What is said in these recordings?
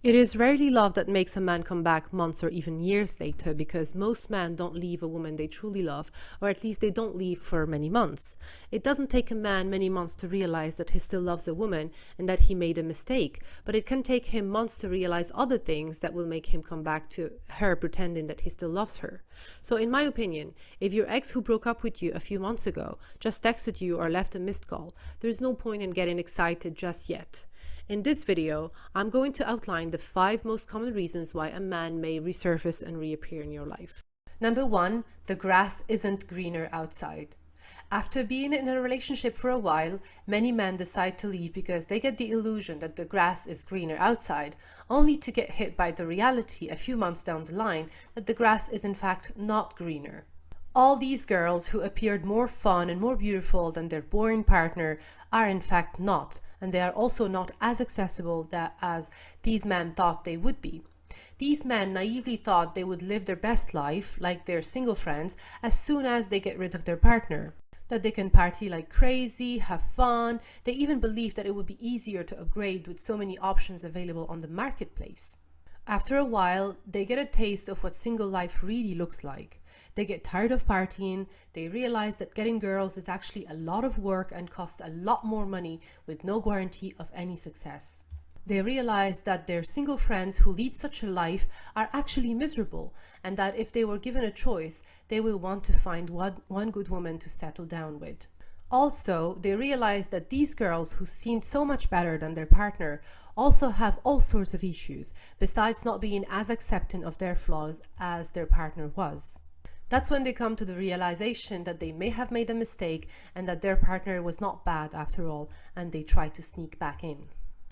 It is rarely love that makes a man come back months or even years later, because most men don't leave a woman they truly love, or at least they don't leave for many months. It doesn't take a man many months to realize that he still loves a woman and that he made a mistake, but it can take him months to realize other things that will make him come back to her pretending that he still loves her. So in my opinion, if your ex who broke up with you a few months ago just texted you or left a missed call, there's no point in getting excited just yet. In this video, I'm going to outline the 5 most common reasons why a man may resurface and reappear in your life. Number 1, the grass isn't greener outside. After being in a relationship for a while, many men decide to leave because they get the illusion that the grass is greener outside, only to get hit by the reality a few months down the line that the grass is in fact not greener. All these girls who appeared more fun and more beautiful than their boring partner are in fact not, and they are also not as accessible as these men thought they would be. These men naively thought they would live their best life, like their single friends, as soon as they get rid of their partner. That they can party like crazy, have fun. They even believe that it would be easier to upgrade with so many options available on the marketplace. After a while, they get a taste of what single life really looks like. They get tired of partying, they realize that getting girls is actually a lot of work and costs a lot more money with no guarantee of any success. They realize that their single friends who lead such a life are actually miserable, and that if they were given a choice, they will want to find one good woman to settle down with. Also, they realize that these girls who seemed so much better than their partner also have all sorts of issues, besides not being as accepting of their flaws as their partner was. That's when they come to the realization that they may have made a mistake and that their partner was not bad after all, and they try to sneak back in.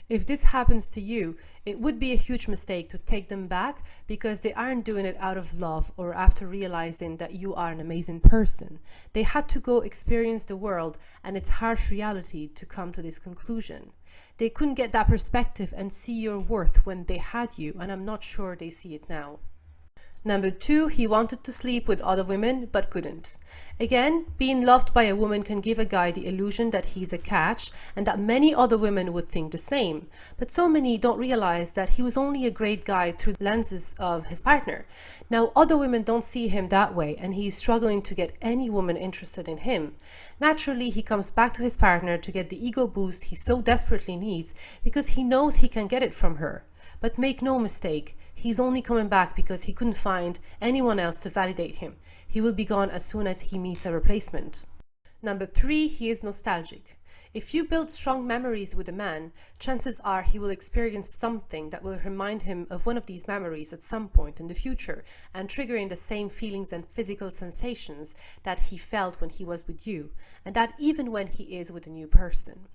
If this happens to you, it would be a huge mistake to take them back because they aren't doing it out of love or after realizing that you are an amazing person. They had to go experience the world and its harsh reality to come to this conclusion. They couldn't get that perspective and see your worth when they had you, and I'm not sure they see it now. Number 2, he wanted to sleep with other women but couldn't. Again, being loved by a woman can give a guy the illusion that he's a catch and that many other women would think the same. But so many don't realize that he was only a great guy through the lenses of his partner. Now, other women don't see him that way, and he's struggling to get any woman interested in him. Naturally, he comes back to his partner to get the ego boost he so desperately needs because he knows he can get it from her. But make no mistake, he's only coming back because he couldn't find anyone else to validate him. He will be gone as soon as he meets a replacement. Number 3, he is nostalgic. If you build strong memories with a man, chances are he will experience something that will remind him of one of these memories at some point in the future, and triggering the same feelings and physical sensations that he felt when he was with you, and that even when he is with a new person.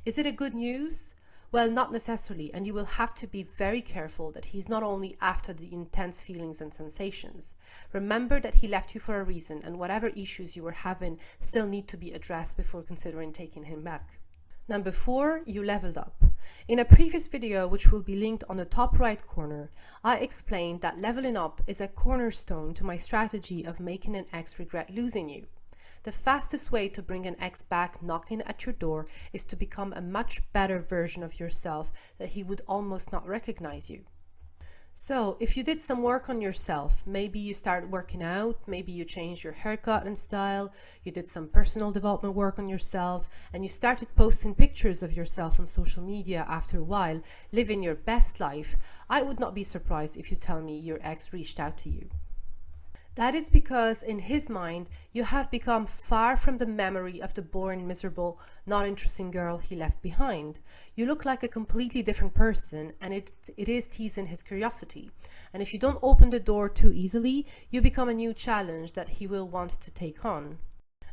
Is it a good news? Well, not necessarily, and you will have to be very careful that he's not only after the intense feelings and sensations. Remember that he left you for a reason, and whatever issues you were having still need to be addressed before considering taking him back. Number 4, you leveled up. In a previous video, which will be linked on the top right corner, I explained that leveling up is a cornerstone to my strategy of making an ex regret losing you. The fastest way to bring an ex back knocking at your door is to become a much better version of yourself that he would almost not recognize you. So, if you did some work on yourself, maybe you started working out, maybe you changed your haircut and style, you did some personal development work on yourself, and you started posting pictures of yourself on social media after a while, living your best life, I would not be surprised if you tell me your ex reached out to you. That is because in his mind, you have become far from the memory of the boring, miserable, not interesting girl he left behind. You look like a completely different person, and it is teasing his curiosity. And if you don't open the door too easily, you become a new challenge that he will want to take on.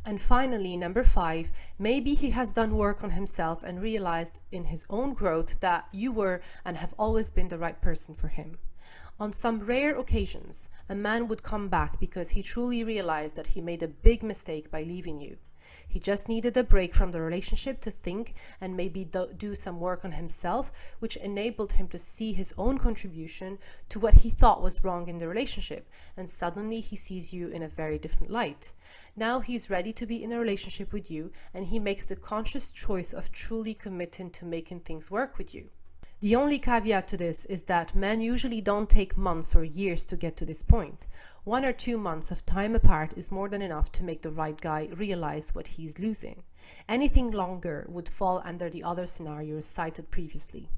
And finally, number 5, maybe he has done work on himself and realized in his own growth that you were and have always been the right person for him. On some rare occasions, a man would come back because he truly realized that he made a big mistake by leaving you. He just needed a break from the relationship to think and maybe do some work on himself, which enabled him to see his own contribution to what he thought was wrong in the relationship, and suddenly he sees you in a very different light. Now he's ready to be in a relationship with you, and he makes the conscious choice of truly committing to making things work with you. The only caveat to this is that men usually don't take months or years to get to this point. 1 or 2 months of time apart is more than enough to make the right guy realize what he's losing. Anything longer would fall under the other scenarios cited previously.